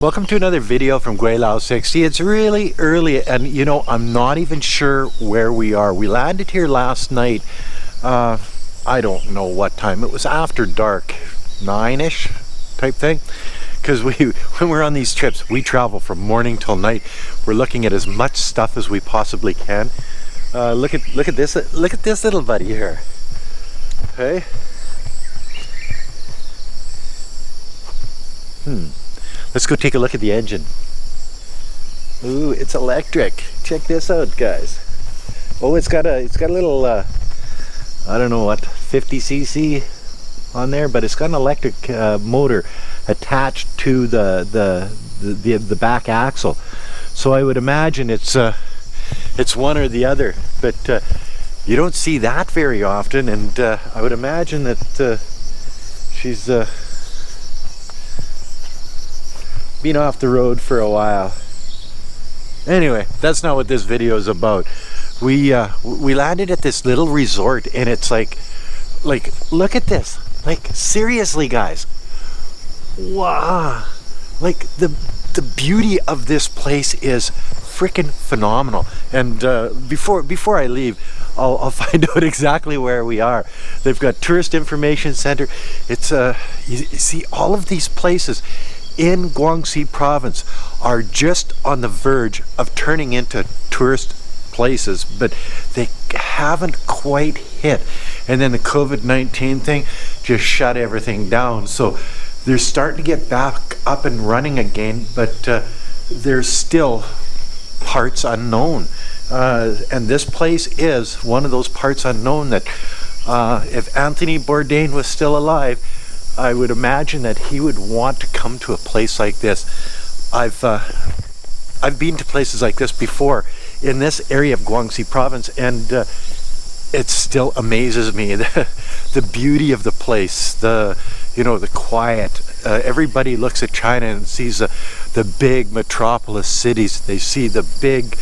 Welcome to another video from Gweilo 60. It's really early and I'm not even sure where we are. We landed here last night. I don't know what time. It was after dark, 9ish type thing. Because when we're on these trips, we travel from morning till night. We're looking at as much stuff as we possibly can. Look at this little buddy here. Okay. Let's go take a look at the engine. Ooh, it's electric. Check this out, guys. Oh, it's got a little I don't know what, 50cc on there, but it's got an electric motor attached to the back axle. So I would imagine it's one or the other, but you don't see that very often, and I would imagine that she's been off the road for a while. Anyway, that's not what this video is about. We landed at this little resort, and it's like look at this. Like, seriously, guys. Wow. Like the beauty of this place is freaking phenomenal. And before I leave, I'll find out exactly where we are. They've got tourist information center. It's you see, all of these places in Guangxi Province are just on the verge of turning into tourist places, but they haven't quite hit. And then the COVID-19 thing just shut everything down. So they're starting to get back up and running again, but there's still parts unknown. And this place is one of those parts unknown that if Anthony Bourdain was still alive, I would imagine that he would want to come to a place like this. I've been to places like this before in this area of Guangxi Province, and it still amazes me the beauty of the place, the quiet. Everybody looks at China and sees the big metropolis cities. They see the big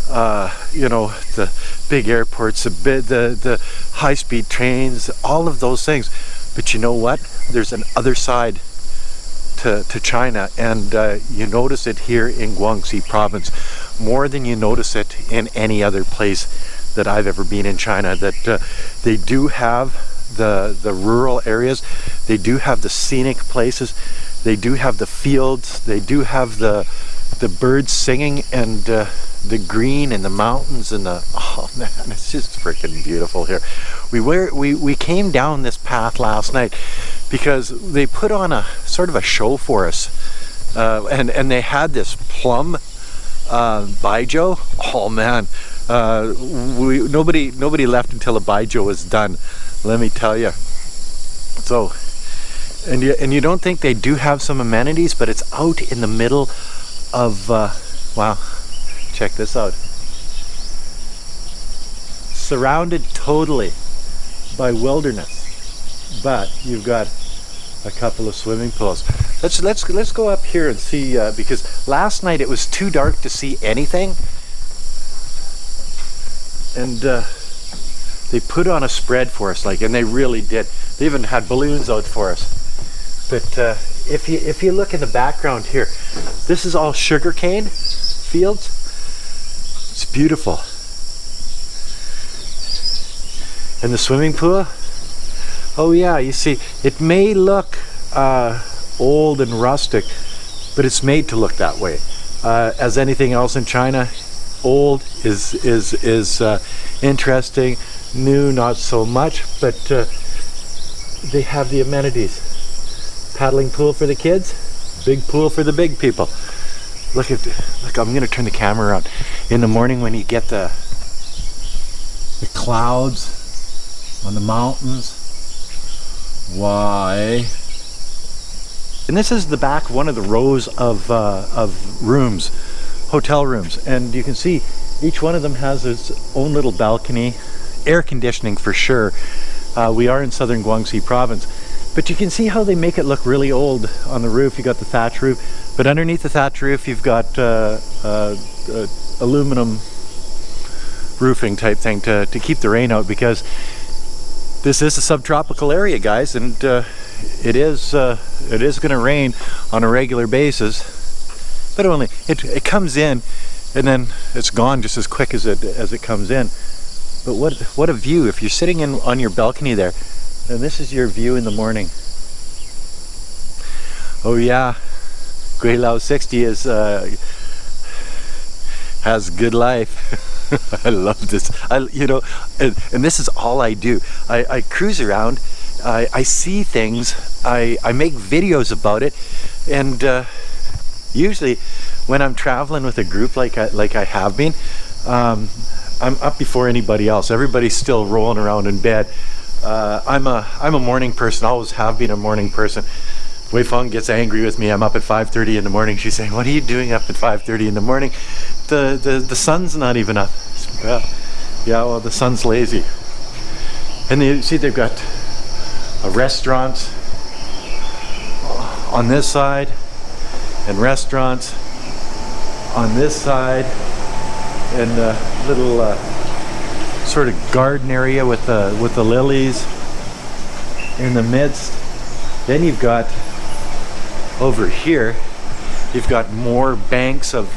the big airports, the high-speed trains, all of those things. But you know what? There's an other side to China, and you notice it here in Guangxi Province more than you notice it in any other place that I've ever been in China. That they do have the rural areas, they do have the scenic places, they do have the fields, they do have the birds singing, and the green and the mountains and oh man, it's just freaking beautiful here. We came down this path last night because they put on a sort of a show for us, and they had this plum baijiu. Oh man, nobody left until the baijiu was done, let me tell you. So, and you don't think they do have some amenities, but it's out in the middle of wow. Check this out. Surrounded totally by wilderness, but you've got a couple of swimming pools. Let's go up here and see, because last night it was too dark to see anything, and they put on a spread for us, and they really did. They even had balloons out for us. But if you look in the background here, this is all sugarcane fields. It's beautiful. And the swimming pool, oh yeah, you see, it may look old and rustic, but it's made to look that way. As anything else in China, old is interesting, new not so much, but they have the amenities. Paddling pool for the kids, big pool for the big people. Look, I'm going to turn the camera around. In the morning when you get the clouds on the mountains, why? And this is the back of one of the rows of rooms, hotel rooms. And you can see each one of them has its own little balcony, air conditioning for sure. We are in southern Guangxi Province. But you can see how they make it look really old on the roof. You got the thatch roof, but underneath the thatch roof you've got aluminum roofing type thing to keep the rain out, because this is a subtropical area, guys, and it is going to rain on a regular basis. but only it comes in and then it's gone just as quick as it comes in. But what a view! If you're sitting on your balcony there, and this is your view in the morning. Oh yeah, Gweilo 60 has good life. I love this. And this is all I do. I cruise around. I see things. I make videos about it, and usually when I'm traveling with a group like I have been, I'm up before anybody else. Everybody's still rolling around in bed. I'm a morning person. Always have been a morning person. Wei Feng gets angry with me. I'm up at 5:30 in the morning. She's saying, "What are you doing up at 5:30 in the morning? The sun's not even up." Well, the sun's lazy. And you see, they've got restaurants on this side and restaurants on this side, and a little sort of garden area with the lilies in the midst. Then you've got over here, you've got more banks of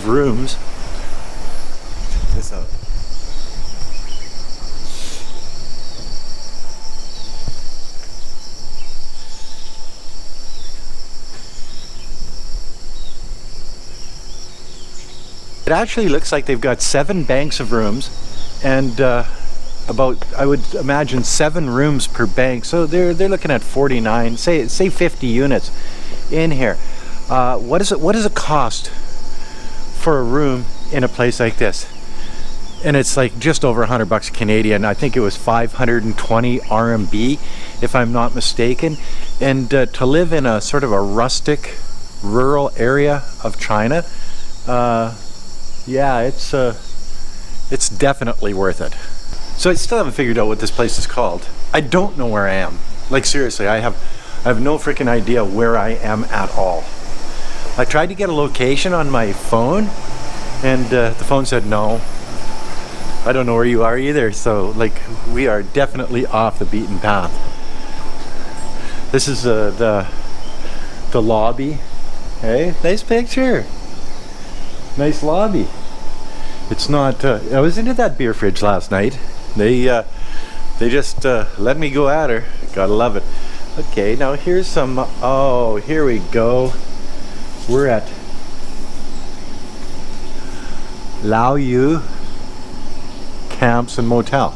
rooms. Check this out. It actually looks like they've got 7 banks of rooms, and about, I would imagine, 7 rooms per bank. So they're looking at 49, say 50 units in here. What does it cost for a room in a place like this? And it's like just over $100 Canadian. I think it was 520 RMB, if I'm not mistaken. And to live in a sort of a rustic, rural area of China, yeah, it's definitely worth it. So I still haven't figured out what this place is called. I don't know where I am. Like, seriously, I have no freaking idea where I am at all. I tried to get a location on my phone, and the phone said no. I don't know where you are either. So, like, we are definitely off the beaten path. This is the lobby. Hey, nice picture. Nice lobby. It's not. I was into that beer fridge last night. They just let me go at her. Gotta love it. Okay, now here's some. Oh, here we go. We're at Laoyue Camps and Motel.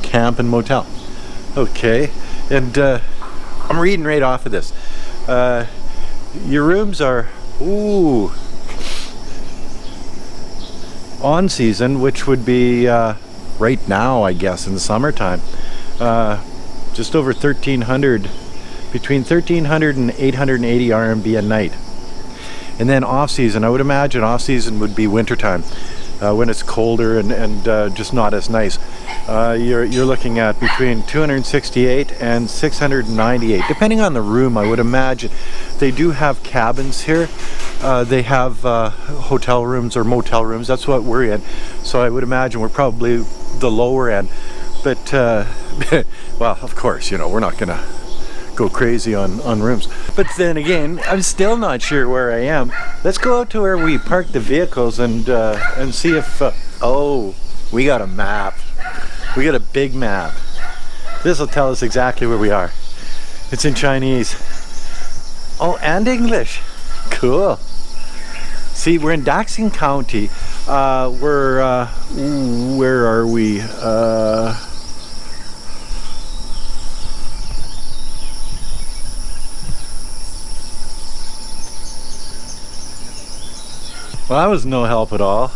Camp and Motel. Okay, and I'm reading right off of this. Your rooms are on season, which would be right now, I guess, in the summertime, just over 1,300, between 1,300 and 880 RMB a night. And then off season, I would imagine off season would be wintertime, when it's colder and just not as nice. You're looking at between 268 and 698, depending on the room. I would imagine they do have cabins here. They have hotel rooms or motel rooms. That's what we're in. So I would imagine we're probably the lower end. But well, of course, we're not gonna go crazy on rooms. But then again, I'm still not sure where I am. Let's go out to where we parked the vehicles and see if oh, we got a map. We got a big map. This will tell us exactly where we are. It's in Chinese. Oh, and English. Cool. See, we're in Daxing County. Where are we? Well, that was no help at all.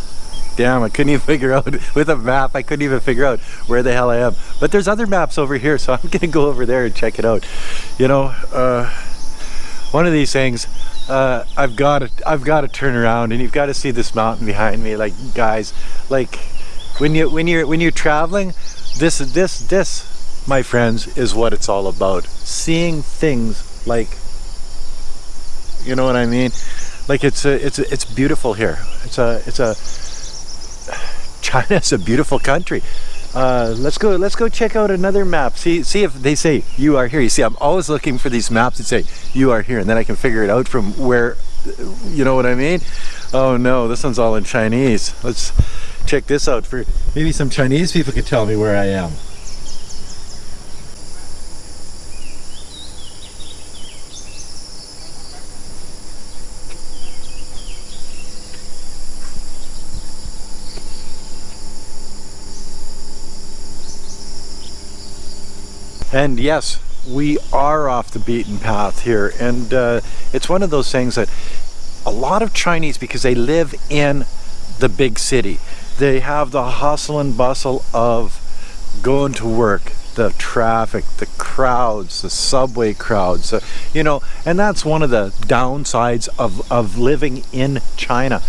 Damn, I couldn't even figure out, with a map, I couldn't even figure out where the hell I am. But there's other maps over here, so I'm gonna go over there and check it out. One of these things, I've got to turn around, and you've got to see this mountain behind me. Like, guys, like when you're traveling, this, my friends, is what it's all about. Seeing things like, you know what I mean? Like, it's beautiful here. China's a beautiful country. Let's go check out another map. See if they say you are here. You see, I'm always looking for these maps that say you are here, and then I can figure it out from where, you know what I mean? Oh no, this one's all in Chinese. Let's check this out for maybe some Chinese people can tell me where I am. And yes, we are off the beaten path here, and it's one of those things that a lot of Chinese, because they live in the big city, they have the hustle and bustle of going to work, the traffic, the crowds, the subway crowds, you know, and that's one of the downsides of living in China.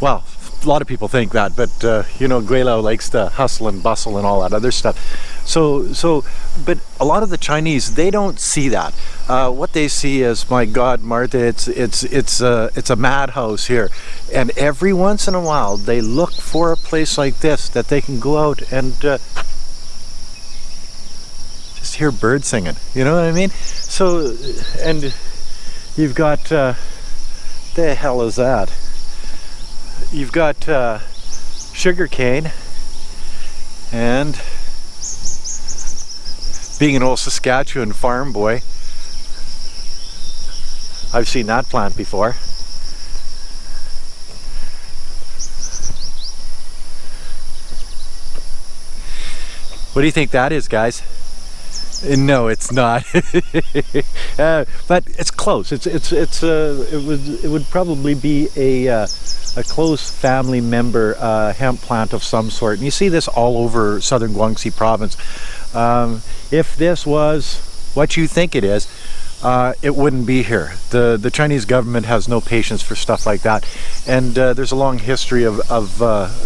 Well, a lot of people think that, but you know, Gweilo likes the hustle and bustle and all that other stuff. But a lot of the Chinese, they don't see that. What they see is, my God, Martha, it's a madhouse here. And every once in a while, they look for a place like this that they can go out and just hear birds singing. You know what I mean? So, and you've got, the hell is that? You've got sugarcane, and being an old Saskatchewan farm boy, I've seen that plant before. What do you think that is, guys? No, it's not. But it's close. It would probably be a close family member hemp plant of some sort. And you see this all over southern Guangxi Province. If this was what you think it is, it wouldn't be here. The Chinese government has no patience for stuff like that, and there's a long history of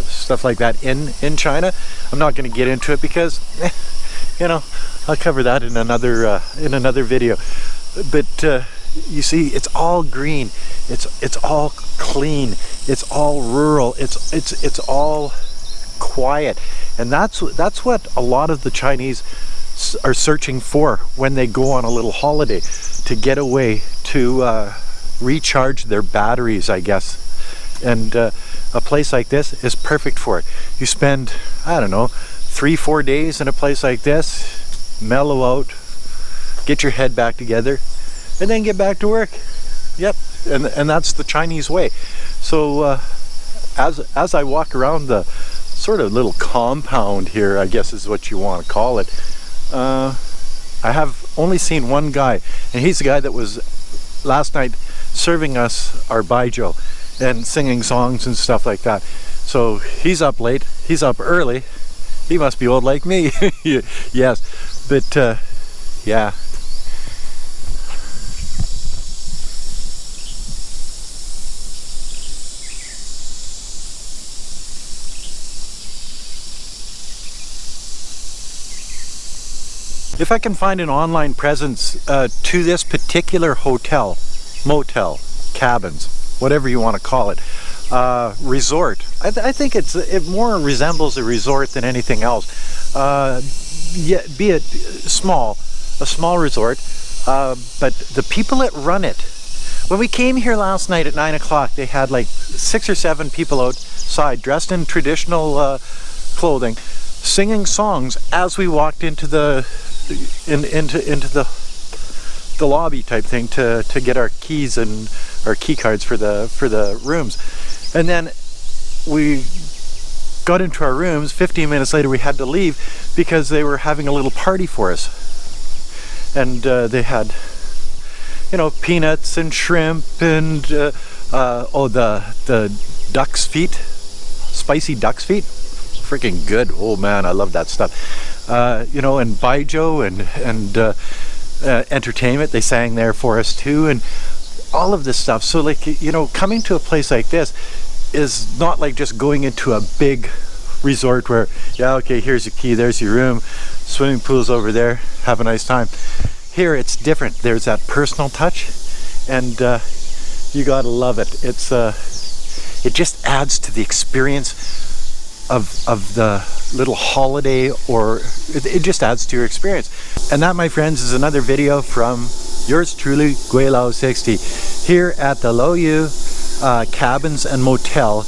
stuff like that in China. I'm not going to get into it because, you know, I'll cover that in another video. But you see, it's all green. It's all clean. It's all rural. It's all quiet, and that's what a lot of the Chinese are searching for when they go on a little holiday, to get away, to recharge their batteries, I guess. And a place like this is perfect for it. You spend, I don't know, 3-4 days in a place like this, mellow out, get your head back together, and then get back to work. Yep, and that's the Chinese way. So as I walk around the sort of little compound here, I guess is what you want to call it, I have only seen one guy, and he's the guy that was last night serving us our baijiu and singing songs and stuff like that. So he's up late, he's up early, he must be old like me. Yes, but yeah. If I can find an online presence to this particular hotel, motel, cabins, whatever you want to call it, resort, I think it more resembles a resort than anything else. Yeah, be it a small resort, but the that run it. When we came here last night at 9 o'clock, they had like 6 or 7 people outside dressed in traditional clothing, singing songs as we walked into the lobby type thing to get our keys and our key cards for the rooms. And then we got into our rooms. 15 minutes later we had to leave because they were having a little party for us, and they had, you know, peanuts and shrimp and the duck's feet, spicy duck's feet, freaking good. Oh man, I love that stuff. You know, and baijiu and entertainment, they sang there for us too, and all of this stuff. So like, you know, coming to a place like this is not like just going into a big resort where, yeah, okay, here's your key, there's your room, swimming pool's over there, have a nice time. Here it's different. There's that personal touch, and you gotta love it. It's it just adds to the experience of the little holiday, or it just adds to your experience. And that, my friends, is another video from yours truly, Gweilo 60, here at the Laoyue Cabins and Motel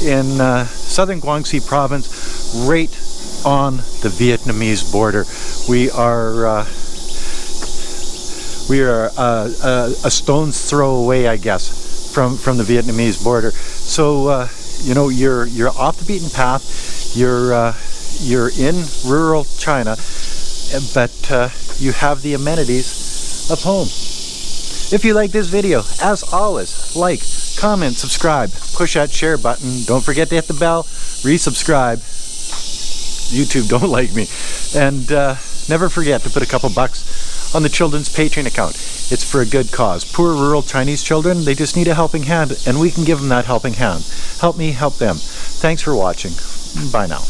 in southern Guangxi Province, right on the Vietnamese border. We are a stone's throw away, I guess, from the Vietnamese border. So you know, you're off the beaten path. You're in rural China, but you have the amenities of home. If you like this video, as always, like, comment, subscribe, push that share button. Don't forget to hit the bell, resubscribe. YouTube don't like me. And never forget to put a couple bucks on the children's Patreon account. It's for a good cause. Poor rural Chinese children, they just need a helping hand, and we can give them that helping hand. Help me, help them. Thanks for watching. Bye now.